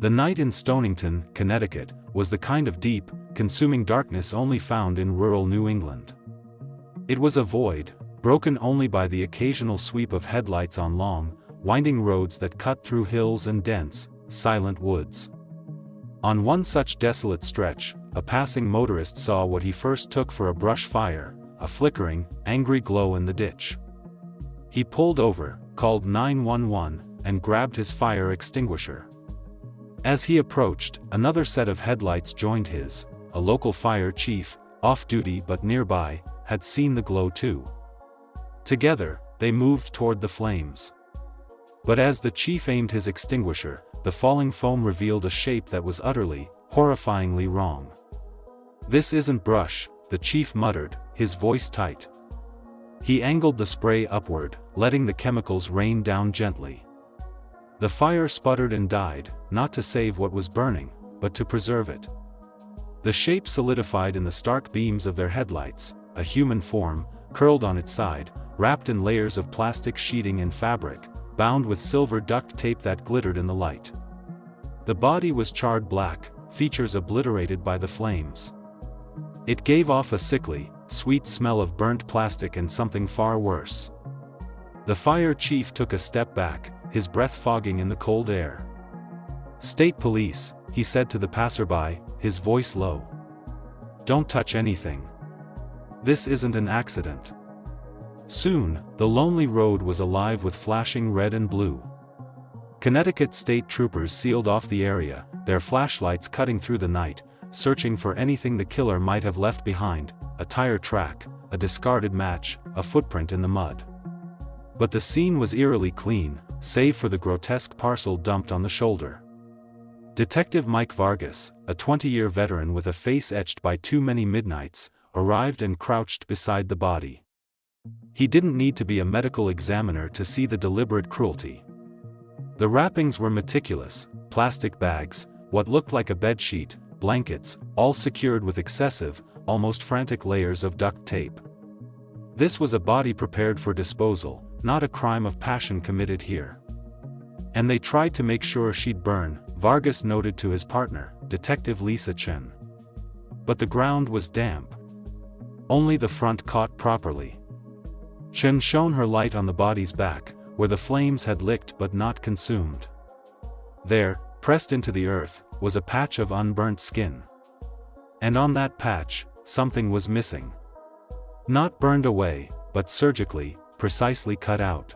The night in Stonington, Connecticut, was the kind of deep, consuming darkness only found in rural New England. It was a void, broken only by the occasional sweep of headlights on long, winding roads that cut through hills and dense, silent woods. On one such desolate stretch, a passing motorist saw what he first took for a brush fire, a flickering, angry glow in the ditch. He pulled over, called 911, and grabbed his fire extinguisher. As he approached, another set of headlights joined his. A local fire chief, off-duty but nearby, had seen the glow too. Together, they moved toward the flames. But as the chief aimed his extinguisher, the falling foam revealed a shape that was utterly, horrifyingly wrong. "This isn't brush," the chief muttered, his voice tight. He angled the spray upward, letting the chemicals rain down gently. The fire sputtered and died, not to save what was burning, but to preserve it. The shape solidified in the stark beams of their headlights, a human form, curled on its side, wrapped in layers of plastic sheeting and fabric, bound with silver duct tape that glittered in the light. The body was charred black, features obliterated by the flames. It gave off a sickly, sweet smell of burnt plastic and something far worse. The fire chief took a step back, his breath fogging in the cold air. "State police," he said to the passerby, his voice low. "Don't touch anything. This isn't an accident." Soon, the lonely road was alive with flashing red and blue. Connecticut state troopers sealed off the area, their flashlights cutting through the night, searching for anything the killer might have left behind: a tire track, a discarded match, a footprint in the mud. But the scene was eerily clean, save for the grotesque parcel dumped on the shoulder. Detective Mike Vargas, a 20-year veteran with a face etched by too many midnights, arrived and crouched beside the body. He didn't need to be a medical examiner to see the deliberate cruelty. The wrappings were meticulous: plastic bags, what looked like a bedsheet, blankets, all secured with excessive, almost frantic layers of duct tape. This was a body prepared for disposal, not a crime of passion committed here. "And they tried to make sure she'd burn," Vargas noted to his partner, Detective Lisa Chen. "But the ground was damp. Only the front caught properly." Chen shone her light on the body's back, where the flames had licked but not consumed. There, pressed into the earth, was a patch of unburnt skin. And on that patch, something was missing. Not burned away, but surgically, precisely cut out.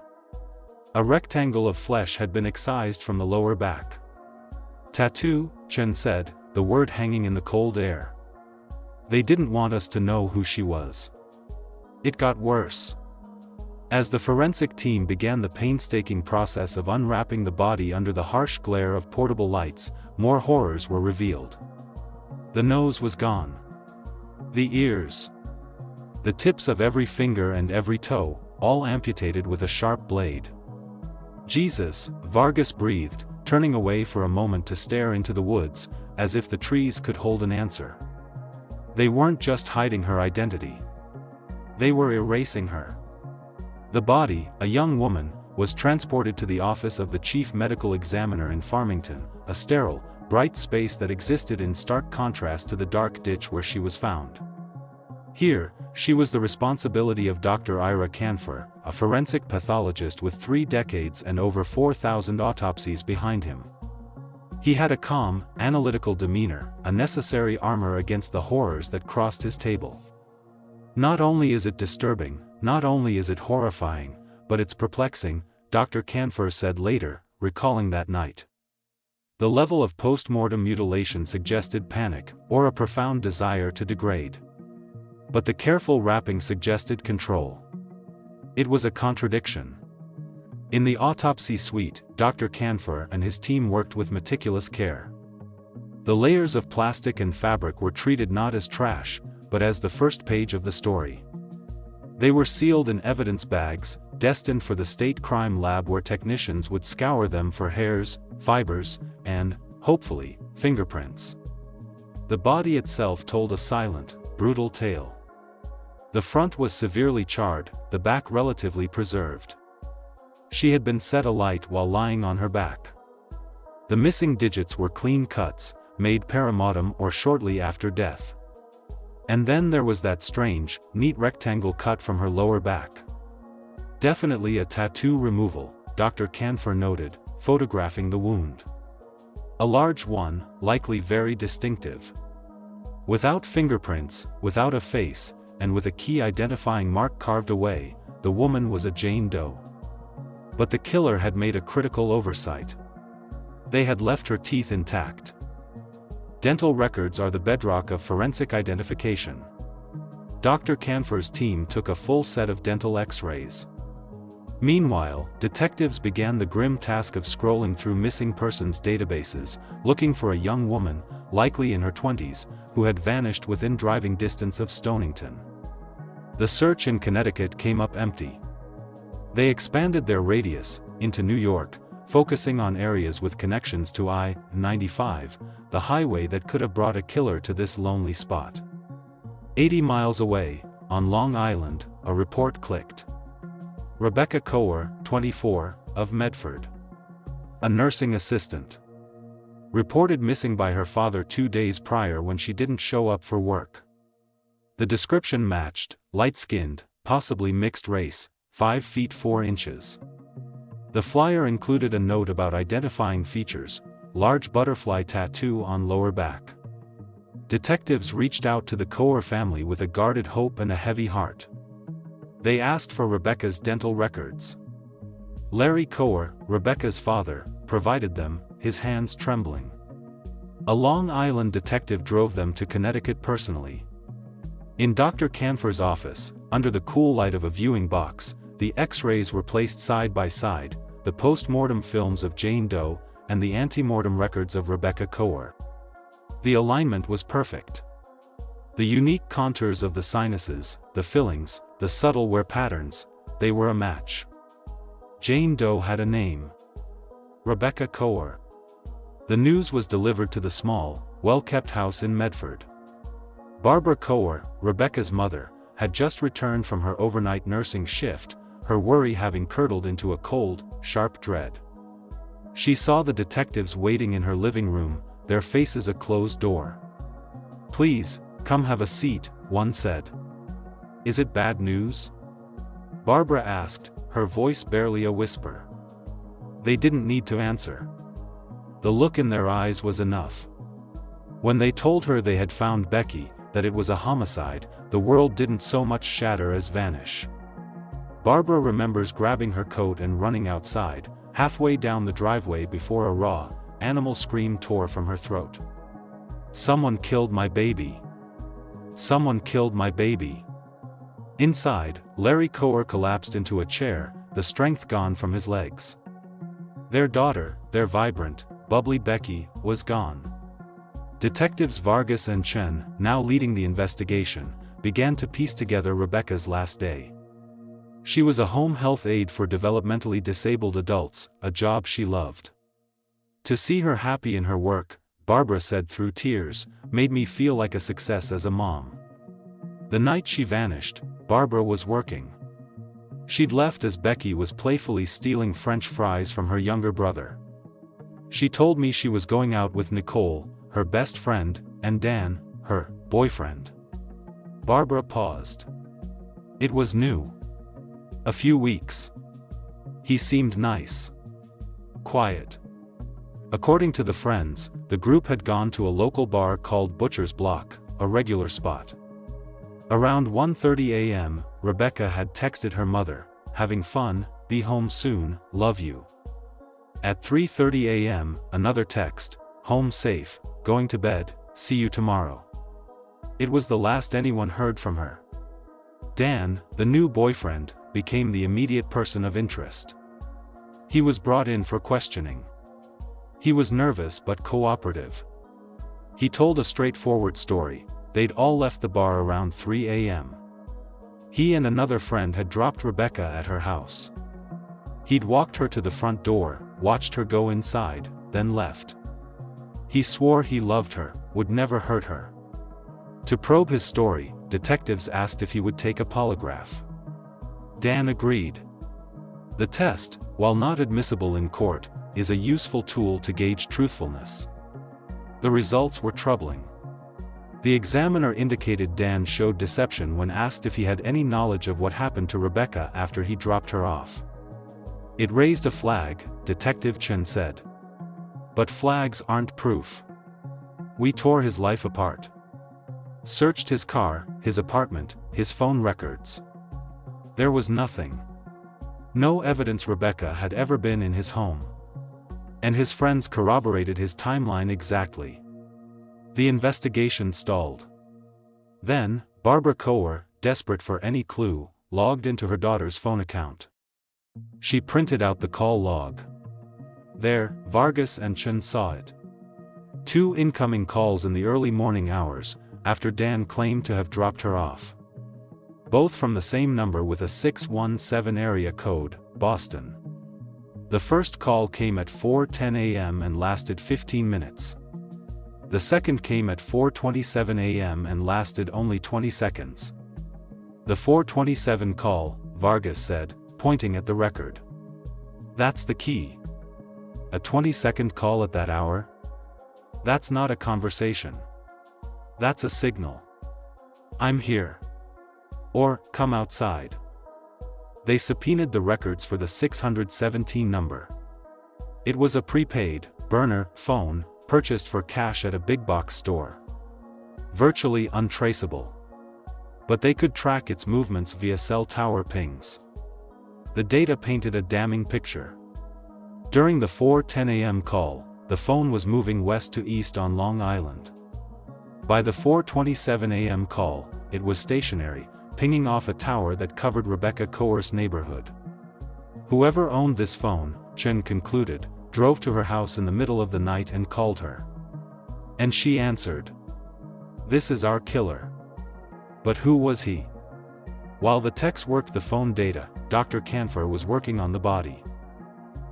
A rectangle of flesh had been excised from the lower back. "Tattoo," Chen said, the word hanging in the cold air. "They didn't want us to know who she was." It got worse. As the forensic team began the painstaking process of unwrapping the body under the harsh glare of portable lights, more horrors were revealed. The nose was gone. The ears. The tips of every finger and every toe, all amputated with a sharp blade. "Jesus," Vargas breathed, turning away for a moment to stare into the woods, as if the trees could hold an answer. They weren't just hiding her identity. They were erasing her. The body, a young woman, was transported to the office of the chief medical examiner in Farmington, a sterile, bright space that existed in stark contrast to the dark ditch where she was found. Here, she was the responsibility of Dr. Ira Canfer, a forensic pathologist with 3 decades and over 4,000 autopsies behind him. He had a calm, analytical demeanor, a necessary armor against the horrors that crossed his table. "Not only is it disturbing, not only is it horrifying, but it's perplexing," Dr. Canfer said later, recalling that night. The level of post-mortem mutilation suggested panic, or a profound desire to degrade. But the careful wrapping suggested control. It was a contradiction. In the autopsy suite, Dr. Canfer and his team worked with meticulous care. The layers of plastic and fabric were treated not as trash, but as the first page of the story. They were sealed in evidence bags, destined for the state crime lab where technicians would scour them for hairs, fibers, and, hopefully, fingerprints. The body itself told a silent, brutal tale. The front was severely charred, the back relatively preserved. She had been set alight while lying on her back. The missing digits were clean cuts, made perimortem or shortly after death. And then there was that strange, neat rectangle cut from her lower back. Definitely a tattoo removal, Dr. Koster noted, photographing the wound. A large one, likely very distinctive. Without fingerprints, without a face, and with a key identifying mark carved away, the woman was a Jane Doe. But the killer had made a critical oversight. They had left her teeth intact. Dental records are the bedrock of forensic identification. Dr. Koster's team took a full set of dental X-rays. Meanwhile, detectives began the grim task of scrolling through missing persons databases, looking for a young woman, likely in her 20s, who had vanished within driving distance of Stonington. The search in Connecticut came up empty. They expanded their radius, into New York, focusing on areas with connections to I-95, the highway that could have brought a killer to this lonely spot. 80 miles away, on Long Island, a report clicked. Rebecca Koster, 24, of Medford. A nursing assistant. Reported missing by her father 2 days prior when she didn't show up for work. The description matched: light-skinned, possibly mixed race, 5 feet 4 inches. The flyer included a note about identifying features: large butterfly tattoo on lower back. Detectives reached out to the Koster family with a guarded hope and a heavy heart. They asked for Rebecca's dental records. Larry Koster, Rebecca's father, provided them, his hands trembling. A Long Island detective drove them to Connecticut personally. In Dr. Koster's office, under the cool light of a viewing box, the X-rays were placed side by side, the post-mortem films of Jane Doe, and the ante-mortem records of Rebecca Koster. The alignment was perfect. The unique contours of the sinuses, the fillings, the subtle wear patterns, they were a match. Jane Doe had a name: Rebecca Koster. The news was delivered to the small, well-kept house in Medford. Barbara Koster, Rebecca's mother, had just returned from her overnight nursing shift, her worry having curdled into a cold, sharp dread. She saw the detectives waiting in her living room, their faces a closed door. "Please, come have a seat," one said. "Is it bad news?" Barbara asked, her voice barely a whisper. They didn't need to answer. The look in their eyes was enough. When they told her they had found Becky, that it was a homicide, the world didn't so much shatter as vanish. Barbara remembers grabbing her coat and running outside, halfway down the driveway before a raw, animal scream tore from her throat. "Someone killed my baby. Someone killed my baby." Inside, Larry Koster collapsed into a chair, the strength gone from his legs. Their daughter, their vibrant, bubbly Becky, was gone. Detectives Vargas and Chen, now leading the investigation, began to piece together Rebecca's last day. She was a home health aide for developmentally disabled adults, a job she loved. "To see her happy in her work," Barbara said through tears, "made me feel like a success as a mom." The night she vanished, Barbara was working. She'd left as Becky was playfully stealing French fries from her younger brother. "She told me she was going out with Nicole, her best friend, and Dan, her boyfriend." Barbara paused. It was new. A few weeks. He seemed nice. Quiet. According to the friends, the group had gone to a local bar called Butcher's Block, a regular spot. Around 1:30 a.m., Rebecca had texted her mother, "Having fun, be home soon, love you." At 3:30 a.m., another text, "Home safe, going to bed, see you tomorrow." It was the last anyone heard from her. Dan, the new boyfriend, became the immediate person of interest. He was brought in for questioning. He was nervous but cooperative. He told a straightforward story: they'd all left the bar around 3 a.m. He and another friend had dropped Rebecca at her house. He'd walked her to the front door, watched her go inside, then left. He swore he loved her, would never hurt her. To probe his story, detectives asked if he would take a polygraph. Dan agreed. The test, while not admissible in court, is a useful tool to gauge truthfulness. The results were troubling. The examiner indicated Dan showed deception when asked if he had any knowledge of what happened to Rebecca after he dropped her off. It raised a flag, Detective Chen said. But flags aren't proof. We tore his life apart. Searched his car, his apartment, his phone records. There was nothing. No evidence Rebecca had ever been in his home. And his friends corroborated his timeline exactly. The investigation stalled. Then, Barbara Koer, desperate for any clue, logged into her daughter's phone account. She printed out the call log. There, Vargas and Chen saw it. 2 incoming calls in the early morning hours, after Dan claimed to have dropped her off. Both from the same number with a 617 area code, Boston. The first call came at 4:10 a.m. and lasted 15 minutes. The second came at 4:27 a.m. and lasted only 20 seconds. The 4:27 call, Vargas said, pointing at the record. That's the key. A 20-second call at that hour? That's not a conversation. That's a signal. I'm here. Or, come outside. They subpoenaed the records for the 617 number. It was a prepaid, burner, phone, purchased for cash at a big box store. Virtually untraceable. But they could track its movements via cell tower pings. The data painted a damning picture. During the 4:10 a.m. call, the phone was moving west to east on Long Island. By the 4:27 a.m. call, it was stationary, pinging off a tower that covered Rebecca Koer's neighborhood. Whoever owned this phone, Chen concluded, drove to her house in the middle of the night and called her. And she answered. This is our killer. But who was he? While the techs worked the phone data, Dr. Kanfer was working on the body.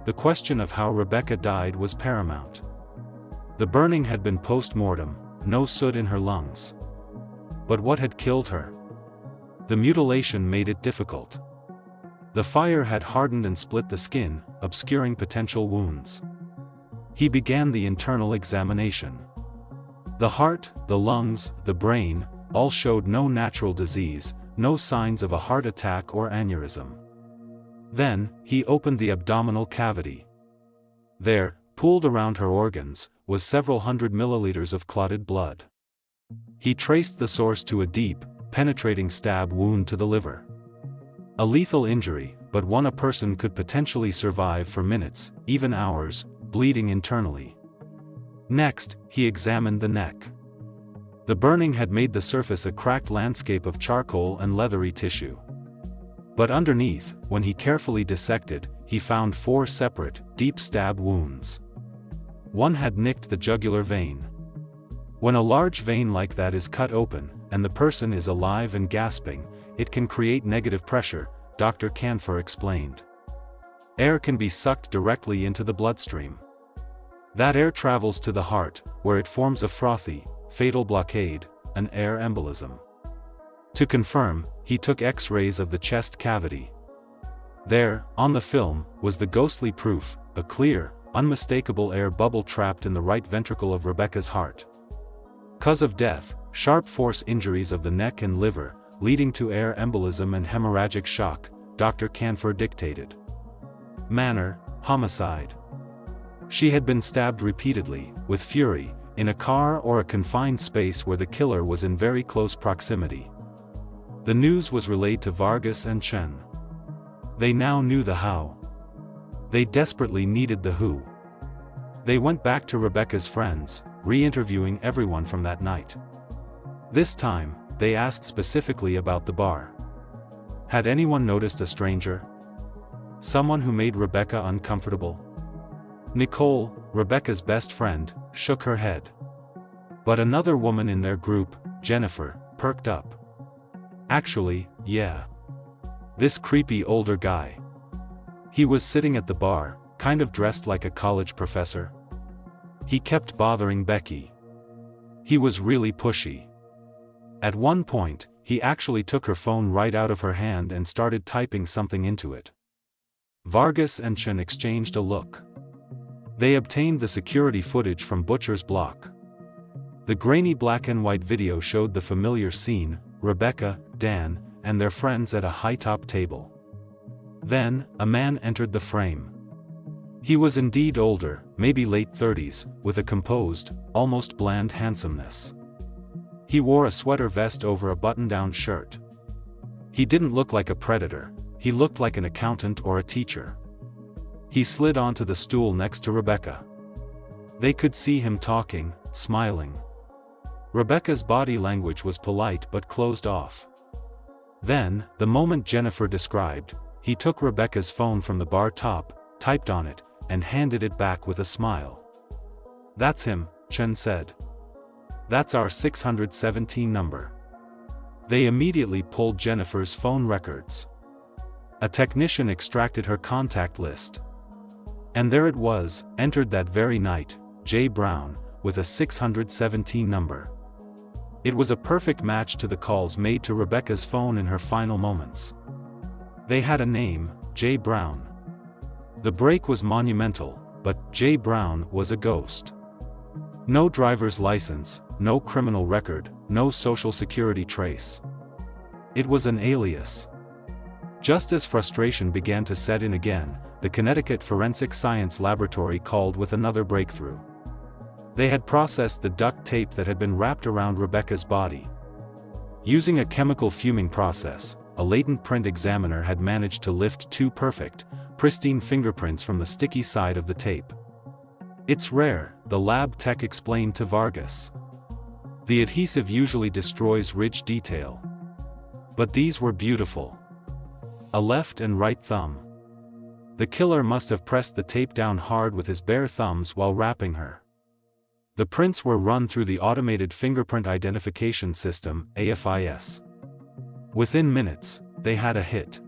The question of how Rebecca died was paramount. The burning had been post-mortem, no soot in her lungs. But what had killed her? The mutilation made it difficult. The fire had hardened and split the skin, obscuring potential wounds. He began the internal examination. The heart, the lungs, the brain, all showed no natural disease, no signs of a heart attack or aneurysm. Then, he opened the abdominal cavity. There, pooled around her organs, was several hundred milliliters of clotted blood. He traced the source to a deep, penetrating stab wound to the liver. A lethal injury, but one a person could potentially survive for minutes, even hours, bleeding internally. Next, he examined the neck. The burning had made the surface a cracked landscape of charcoal and leathery tissue. But underneath, when he carefully dissected, he found 4 separate, deep stab wounds. One had nicked the jugular vein. When a large vein like that is cut open, and the person is alive and gasping, it can create negative pressure, Dr. Kanfer explained. Air can be sucked directly into the bloodstream. That air travels to the heart, where it forms a frothy, fatal blockade, an air embolism. To confirm, he took X-rays of the chest cavity. There, on the film, was the ghostly proof, a clear, unmistakable air bubble trapped in the right ventricle of Rebecca's heart. Cause of death, sharp force injuries of the neck and liver, leading to air embolism and hemorrhagic shock, Dr. Kanfer dictated. Manner, homicide. She had been stabbed repeatedly, with fury, in a car or a confined space where the killer was in very close proximity. The news was relayed to Vargas and Chen. They now knew the how. They desperately needed the who. They went back to Rebecca's friends, re-interviewing everyone from that night. This time, they asked specifically about the bar. Had anyone noticed a stranger? Someone who made Rebecca uncomfortable? Nicole, Rebecca's best friend, shook her head. But another woman in their group, Jennifer, perked up. Actually, yeah. This creepy older guy. He was sitting at the bar, kind of dressed like a college professor. He kept bothering Becky. He was really pushy. At one point, he actually took her phone right out of her hand and started typing something into it. Vargas and Chen exchanged a look. They obtained the security footage from Butcher's block. The grainy black and white video showed the familiar scene, Rebecca, Dan, and their friends at a high-top table. Then, a man entered the frame. He was indeed older, maybe late 30s, with a composed, almost bland handsomeness. He wore a sweater vest over a button-down shirt. He didn't look like a predator, he looked like an accountant or a teacher. He slid onto the stool next to Rebecca. They could see him talking, smiling. Rebecca's body language was polite but closed off. Then, the moment Jennifer described, he took Rebecca's phone from the bar top, typed on it, and handed it back with a smile. "That's him," Chen said. "That's our 617 number." They immediately pulled Jennifer's phone records. A technician extracted her contact list. And there it was, entered that very night, J. Brown, with a 617 number. It was a perfect match to the calls made to Rebecca's phone in her final moments. They had a name, J. Brown. The break was monumental, but J. Brown was a ghost. No driver's license, no criminal record, no social security trace. It was an alias. Just as frustration began to set in again, the Connecticut Forensic Science Laboratory called with another breakthrough. They had processed the duct tape that had been wrapped around Rebecca's body. Using a chemical fuming process, a latent print examiner had managed to lift two perfect, pristine fingerprints from the sticky side of the tape. "It's rare," the lab tech explained to Vargas. "The adhesive usually destroys ridge detail. But these were beautiful. A left and right thumb. The killer must have pressed the tape down hard with his bare thumbs while wrapping her." The prints were run through the Automated Fingerprint Identification System, AFIS. Within minutes, they had a hit.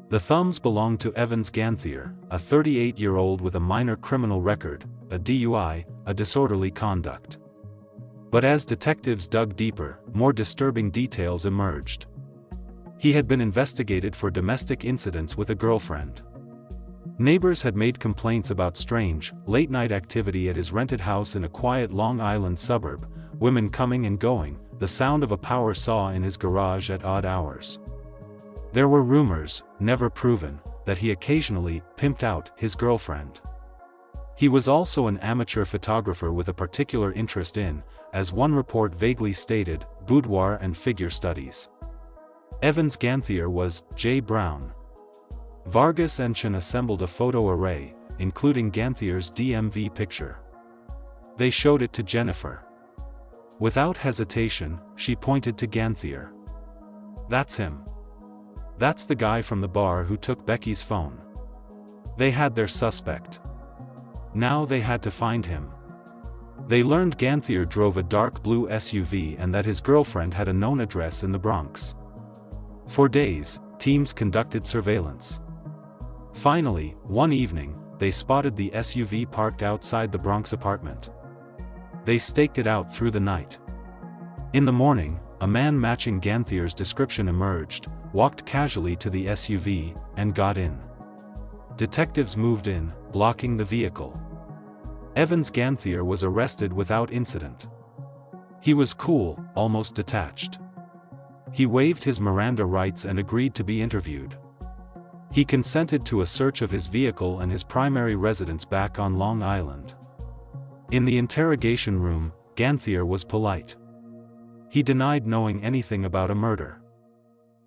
The thumbs belonged to Evans Ganthier, a 38-year-old with a minor criminal record, a DUI, a disorderly conduct. But as detectives dug deeper, more disturbing details emerged. He had been investigated for domestic incidents with a girlfriend. Neighbors had made complaints about strange, late-night activity at his rented house in a quiet Long Island suburb, women coming and going, the sound of a power saw in his garage at odd hours. There were rumors, never proven, that he occasionally pimped out his girlfriend. He was also an amateur photographer with a particular interest in, as one report vaguely stated, boudoir and figure studies. Evans Ganthier was J. Brown. Vargas and Chen assembled a photo array, including Ganthier's DMV picture. They showed it to Jennifer. Without hesitation, she pointed to Ganthier. "That's him. That's the guy from the bar who took Becky's phone." They had their suspect. Now they had to find him. They learned Ganthier drove a dark blue SUV and that his girlfriend had a known address in the Bronx. For days, teams conducted surveillance. Finally, one evening, they spotted the SUV parked outside the Bronx apartment. They staked it out through the night. In the morning, a man matching Ganthier's description emerged, walked casually to the SUV, and got in. Detectives moved in, blocking the vehicle. Evans Ganthier was arrested without incident. He was cool, almost detached. He waived his Miranda rights and agreed to be interviewed. He consented to a search of his vehicle and his primary residence back on Long Island. In the interrogation room, Ganthier was polite. He denied knowing anything about a murder.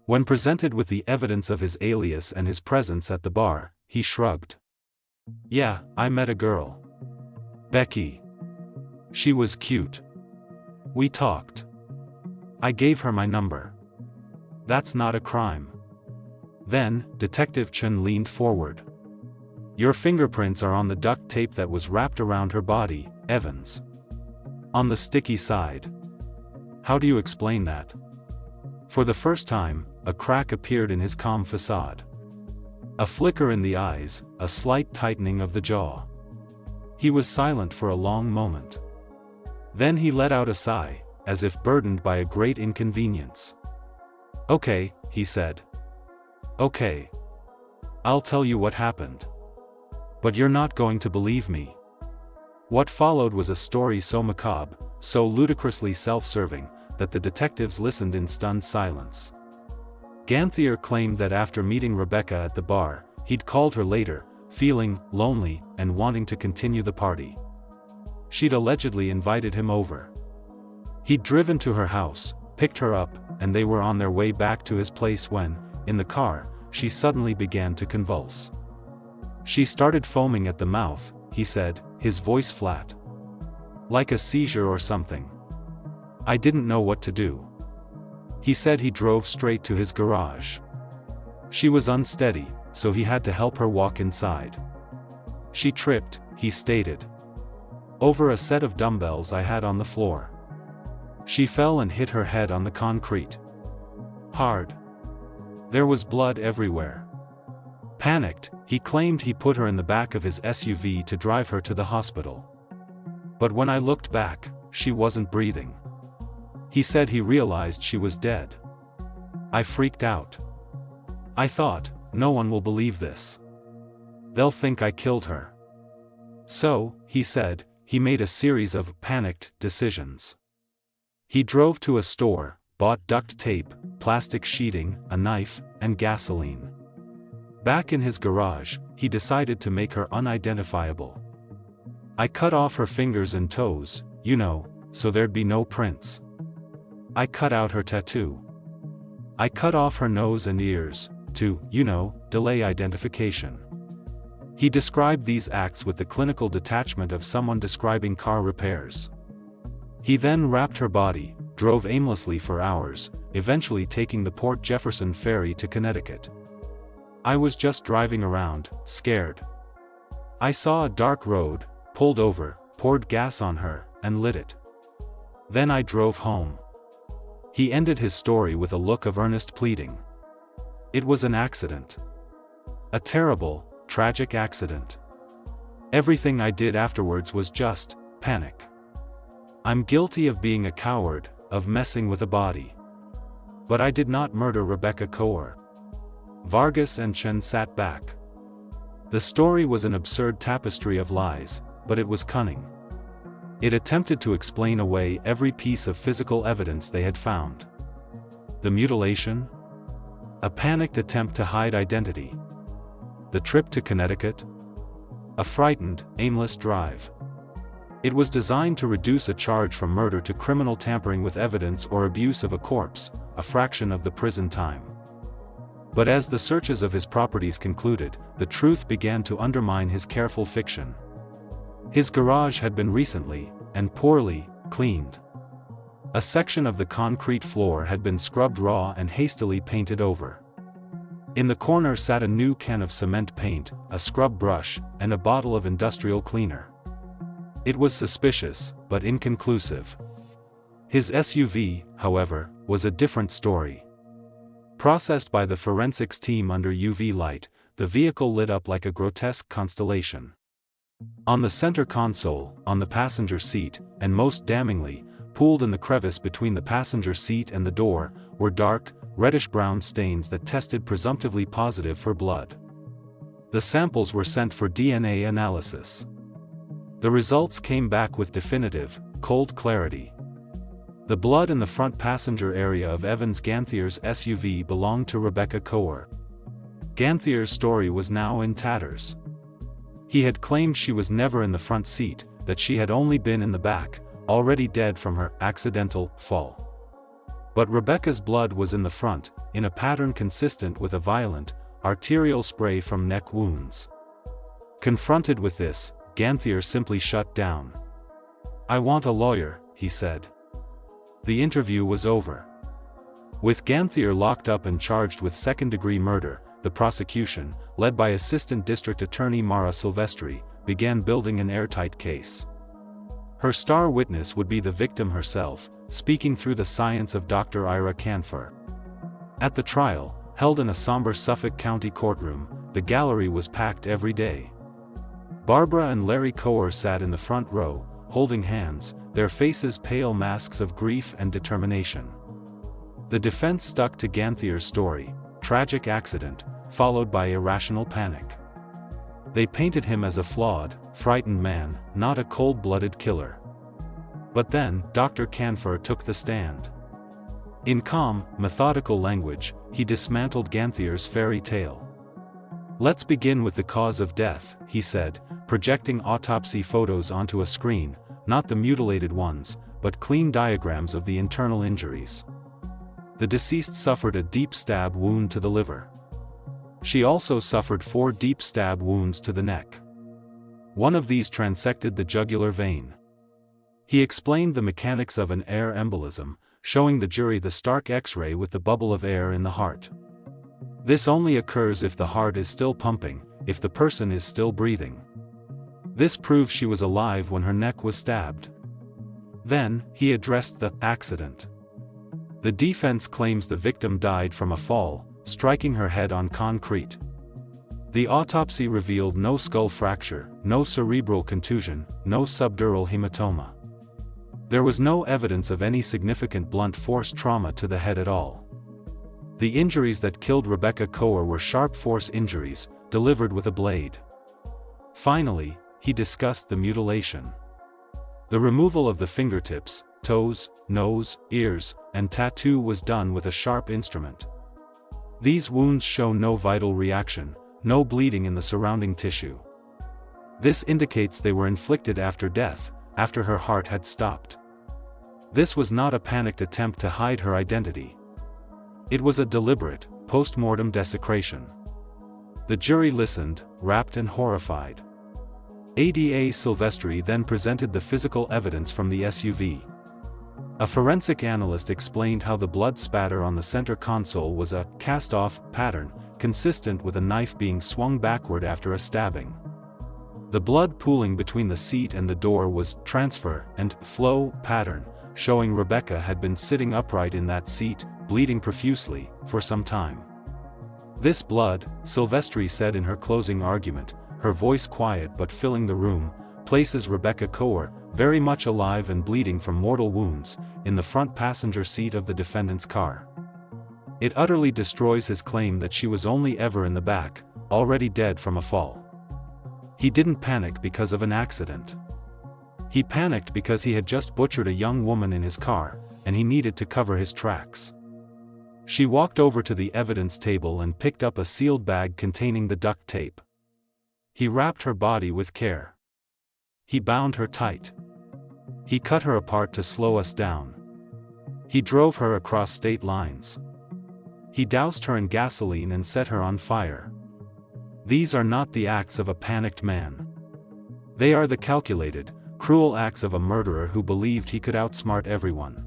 When presented with the evidence of his alias and his presence at the bar, he shrugged. "Yeah, I met a girl. Becky. She was cute. We talked. I gave her my number. That's not a crime." Then, Detective Chen leaned forward. "Your fingerprints are on the duct tape that was wrapped around her body, Evans. On the sticky side. How do you explain that?" For the first time, a crack appeared in his calm facade. A flicker in the eyes, a slight tightening of the jaw. He was silent for a long moment. Then he let out a sigh, as if burdened by a great inconvenience. "Okay," he said. "Okay. I'll tell you what happened. But you're not going to believe me." What followed was a story so macabre, so ludicrously self-serving, that the detectives listened in stunned silence. Ganthier claimed that after meeting Rebecca at the bar, he'd called her later, feeling lonely and wanting to continue the party. She'd allegedly invited him over. He'd driven to her house, picked her up, and they were on their way back to his place when, in the car, she suddenly began to convulse. She started foaming at the mouth, he said, his voice flat. Like a seizure or something. I didn't know what to do. He said he drove straight to his garage. She was unsteady, so he had to help her walk inside. She tripped, he stated. Over a set of dumbbells I had on the floor. She fell and hit her head on the concrete. Hard. There was blood everywhere. Panicked, he claimed he put her in the back of his SUV to drive her to the hospital. But when I looked back, she wasn't breathing. He said he realized she was dead. I freaked out. I thought, no one will believe this. They'll think I killed her. So, he said, he made a series of panicked decisions. He drove to a store, bought duct tape, plastic sheeting, a knife, and gasoline. Back in his garage, he decided to make her unidentifiable. I cut off her fingers and toes, so there'd be no prints. I cut out her tattoo. I cut off her nose and ears, to, delay identification. He described these acts with the clinical detachment of someone describing car repairs. He then wrapped her body, drove aimlessly for hours, eventually taking the Port Jefferson ferry to Connecticut. I was just driving around, scared. I saw a dark road, pulled over, poured gas on her, and lit it. Then I drove home. He ended his story with a look of earnest pleading. It was an accident. A terrible, tragic accident. Everything I did afterwards was just panic. I'm guilty of being a coward, of messing with a body. But I did not murder Rebecca Koester. Vargas and Chen sat back. The story was an absurd tapestry of lies, but it was cunning. It attempted to explain away every piece of physical evidence they had found. The mutilation? A panicked attempt to hide identity. The trip to Connecticut? A frightened, aimless drive. It was designed to reduce a charge from murder to criminal tampering with evidence or abuse of a corpse, a fraction of the prison time. But as the searches of his properties concluded, the truth began to undermine his careful fiction. His garage had been recently, and poorly, cleaned. A section of the concrete floor had been scrubbed raw and hastily painted over. In the corner sat a new can of cement paint, a scrub brush, and a bottle of industrial cleaner. It was suspicious, but inconclusive. His SUV, however, was a different story. Processed by the forensics team under UV light, the vehicle lit up like a grotesque constellation. On the center console, on the passenger seat, and most damningly, pooled in the crevice between the passenger seat and the door, were dark, reddish-brown stains that tested presumptively positive for blood. The samples were sent for DNA analysis. The results came back with definitive, cold clarity. The blood in the front passenger area of Evans Ganthier's SUV belonged to Rebecca Koester. Ganthier's story was now in tatters. He had claimed she was never in the front seat, that she had only been in the back, already dead from her accidental fall. But Rebecca's blood was in the front, in a pattern consistent with a violent, arterial spray from neck wounds. Confronted with this, Ganthier simply shut down. "I want a lawyer," he said. The interview was over. With Ganthier locked up and charged with second-degree murder, the prosecution, led by Assistant District Attorney Mara Silvestri, began building an airtight case. Her star witness would be the victim herself, speaking through the science of Dr. Ira Canfer. At the trial, held in a somber Suffolk County courtroom, the gallery was packed every day. Barbara and Larry Koester sat in the front row, holding hands, their faces pale masks of grief and determination. The defense stuck to Ganthier's story, tragic accident, followed by irrational panic. They painted him as a flawed, frightened man, not a cold-blooded killer. But then, Dr. Canfor took the stand. In calm, methodical language, he dismantled Ganthier's fairy tale. "Let's begin with the cause of death," he said, projecting autopsy photos onto a screen, not the mutilated ones, but clean diagrams of the internal injuries. The deceased suffered a deep stab wound to the liver. She also suffered 4 deep stab wounds to the neck. One of these transected the jugular vein. He explained the mechanics of an air embolism, showing the jury the stark X-ray with the bubble of air in the heart. This only occurs if the heart is still pumping, if the person is still breathing. This proves she was alive when her neck was stabbed. Then, he addressed the accident. The defense claims the victim died from a fall, striking her head on concrete. The autopsy revealed no skull fracture, no cerebral contusion, no subdural hematoma. There was no evidence of any significant blunt force trauma to the head at all. The injuries that killed Rebecca Koester were sharp force injuries, delivered with a blade. Finally, he discussed the mutilation. The removal of the fingertips, toes, nose, ears, and tattoo was done with a sharp instrument. These wounds show no vital reaction, no bleeding in the surrounding tissue. This indicates they were inflicted after death, after her heart had stopped. This was not a panicked attempt to hide her identity. It was a deliberate, post-mortem desecration. The jury listened, rapt and horrified. ADA Silvestri then presented the physical evidence from the SUV. A forensic analyst explained how the blood spatter on the center console was a cast-off pattern, consistent with a knife being swung backward after a stabbing. The blood pooling between the seat and the door was transfer and flow pattern, showing Rebecca had been sitting upright in that seat, bleeding profusely, for some time. This blood, Silvestri said in her closing argument, her voice quiet but filling the room, places Rebecca Koester, very much alive and bleeding from mortal wounds, in the front passenger seat of the defendant's car. It utterly destroys his claim that she was only ever in the back, already dead from a fall. He didn't panic because of an accident. He panicked because he had just butchered a young woman in his car, and he needed to cover his tracks. She walked over to the evidence table and picked up a sealed bag containing the duct tape. He wrapped her body with care. He bound her tight. He cut her apart to slow us down. He drove her across state lines. He doused her in gasoline and set her on fire. These are not the acts of a panicked man. They are the calculated, cruel acts of a murderer who believed he could outsmart everyone.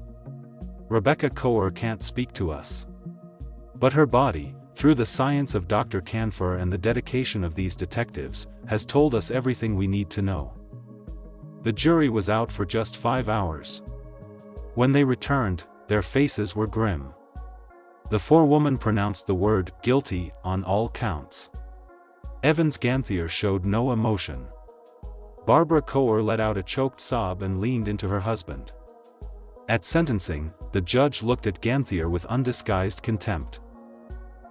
Rebecca Koester can't speak to us. But her body, through the science of Dr. Canfor and the dedication of these detectives, has told us everything we need to know. The jury was out for just 5 hours. When they returned, their faces were grim. The forewoman pronounced the word guilty on all counts. Evans Ganthier showed no emotion. Barbara Koester let out a choked sob and leaned into her husband. At sentencing, the judge looked at Ganthier with undisguised contempt.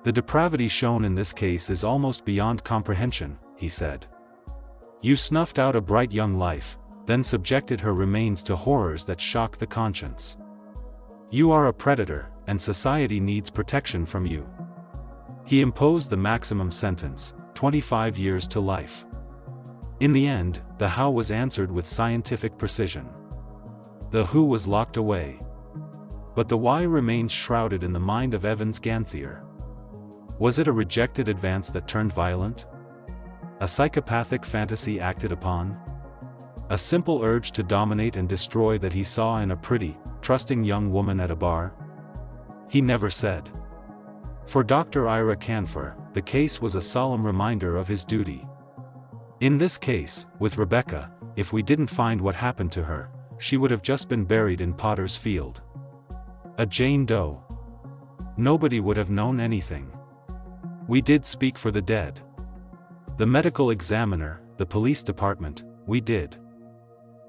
"The depravity shown in this case is almost beyond comprehension," he said. "You snuffed out a bright young life, then subjected her remains to horrors that shock the conscience. You are a predator, and society needs protection from you." He imposed the maximum sentence, 25 years to life. In the end, the how was answered with scientific precision. The who was locked away. But the why remains shrouded in the mind of Evans Ganthier. Was it a rejected advance that turned violent? A psychopathic fantasy acted upon? A simple urge to dominate and destroy that he saw in a pretty, trusting young woman at a bar? He never said. For Dr. Ira Canfor, the case was a solemn reminder of his duty. In this case, with Rebecca, if we didn't find what happened to her, she would have just been buried in Potter's Field. A Jane Doe. Nobody would have known anything. We did speak for the dead. The medical examiner, the police department, we did.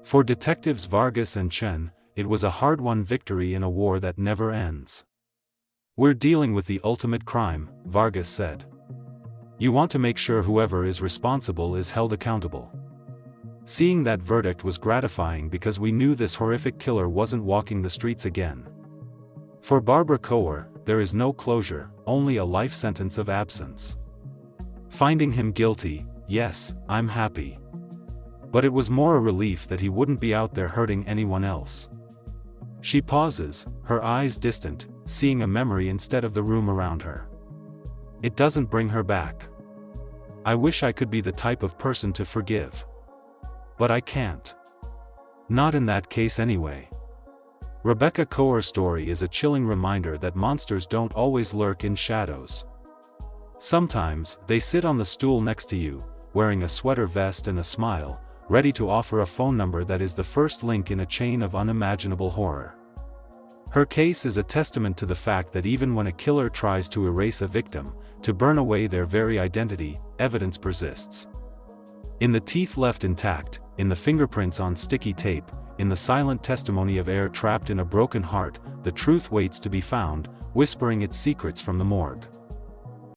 For detectives Vargas and Chen, it was a hard-won victory in a war that never ends. "We're dealing with the ultimate crime," Vargas said. You want to make sure whoever is responsible is held accountable. Seeing that verdict was gratifying because we knew this horrific killer wasn't walking the streets again. For Barbara Koer, there is no closure, only a life sentence of absence. Finding him guilty, yes, I'm happy. But it was more a relief that he wouldn't be out there hurting anyone else. She pauses, her eyes distant, seeing a memory instead of the room around her. It doesn't bring her back. I wish I could be the type of person to forgive. But I can't. Not in that case anyway. Rebecca Koer's story is a chilling reminder that monsters don't always lurk in shadows. Sometimes, they sit on the stool next to you, wearing a sweater vest and a smile, ready to offer a phone number that is the first link in a chain of unimaginable horror. Her case is a testament to the fact that even when a killer tries to erase a victim, to burn away their very identity, evidence persists. In the teeth left intact, in the fingerprints on sticky tape, in the silent testimony of air trapped in a broken heart, the truth waits to be found, whispering its secrets from the morgue.